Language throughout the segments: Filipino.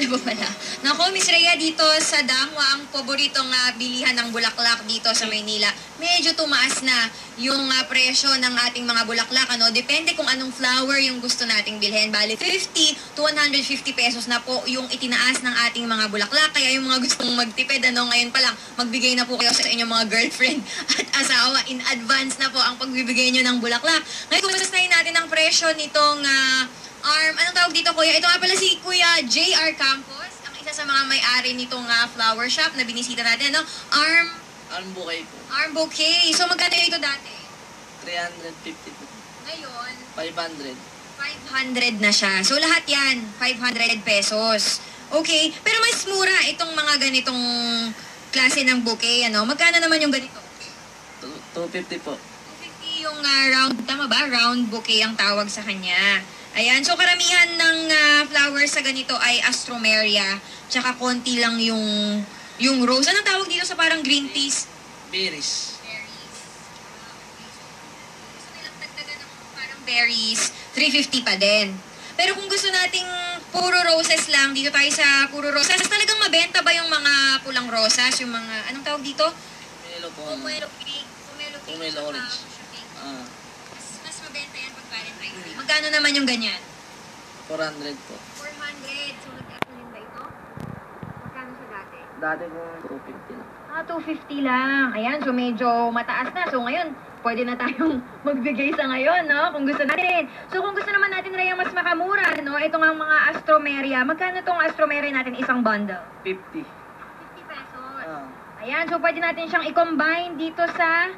Ano ba pala? Nako, Miss Rhea, dito sa Damwa, ang paboritong bilihan ng bulaklak dito sa Maynila, medyo tumaas na yung presyo ng ating mga bulaklak. Ano? Depende kung anong flower yung gusto nating bilhin. Bali, 50 to 150 pesos na po yung itinaas ng ating mga bulaklak. Kaya yung mga gustong magtipid, ano, ngayon pa lang, magbigay na po kayo sa inyong mga girlfriend at asawa. In advance na po ang pagbibigay nyo ng bulaklak. Ngayon, kumasastahin natin ang presyo nitong anong tawag dito, kuya? Ito nga pala si Kuya J.R. Campos, ang isa sa mga may-ari nitong flower shop na binisita natin, no? Arm bouquet po. Arm bouquet. So, magkano ito dati? 350 po. Ngayon, 500. 500 na siya. So, lahat yan, 500 pesos. Okay. Pero mas mura itong mga ganitong klase ng bouquet, ano? Magkano naman yung ganito? 250 po. 250 yung round, tama ba? Round bouquet ang tawag sa kanya. Ayan, so karamihan ng flowers sa ganito ay Astromeria, tsaka konti lang yung rose. Anong tawag dito sa parang green peas? Berries. Berries. Gusto nilang dagdagan ng parang berries, 350 pa din. Pero kung gusto nating puro roses lang, dito tayo sa puro roses. Talagang mabenta ba yung mga pulang rosas? Yung mga, anong tawag dito? Pomelo po. Pomelo pink. Pomelo orange. Mas mabenta yan pag Valentine's Day. Magkano naman yung ganyan? 400 po. 400. So, nag-eto din ba ito? Magkano sa dati? Dati po 250 lang. 250 lang. Ayan, so medyo mataas na. So ngayon, pwede na tayong magbigay sa ngayon, no? Kung gusto natin. So kung gusto naman natin, Rhea, mas makamura, no? Ito nga mga Astromeria. Magkano tong Astromeria natin isang bundle? 50. 50 pesos. Ayan, so pwede natin siyang i-combine dito sa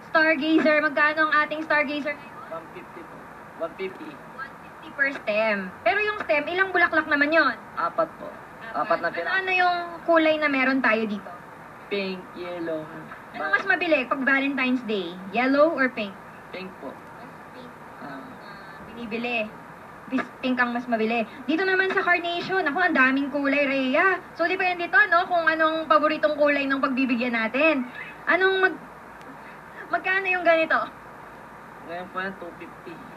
Stargazer. Magkano ang ating Stargazer ngayon? 150 po. 150. 150 per stem. Pero yung stem, ilang bulaklak naman yon? 4 po. 4 na pira. Ano yung kulay na meron tayo dito? Pink, yellow. Ano mas mabili pag Valentine's Day? Yellow or pink? Pink po. Pink. Ah. Binibili. Pink ang mas mabili. Dito naman sa carnation, ako, ang daming kulay, Rhea. So, depende dito, no? Kung anong paboritong kulay ng pagbibigyan natin. Magkano yung ganito? Ngayon po yan, 250.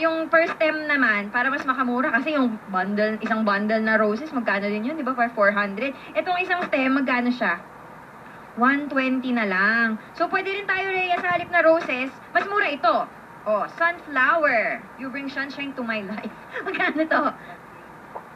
Yung first stem naman, para mas makamura, kasi yung bundle, isang bundle na roses, magkano din yun, di ba? For 400. Itong isang stem, magkano siya? 120 na lang. So, pwede rin tayo, Rhea, sa halip na roses, mas mura ito. Oh, sunflower. You bring sunshine to my life. Magkano to?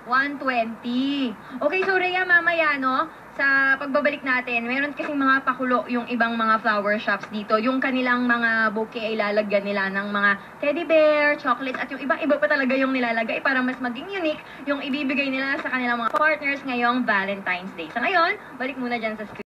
120. Okay, so Rhea, mamaya, no? Sa pagbabalik natin, meron kasing mga pakulo yung ibang mga flower shops dito. Yung kanilang mga bouquet ay lalagyan nila ng mga teddy bear, chocolates, at yung iba pa talaga yung nilalagay para mas maging unique yung ibibigay nila sa kanilang mga partners ngayong Valentine's Day. Sa ngayon, balik muna dyan sa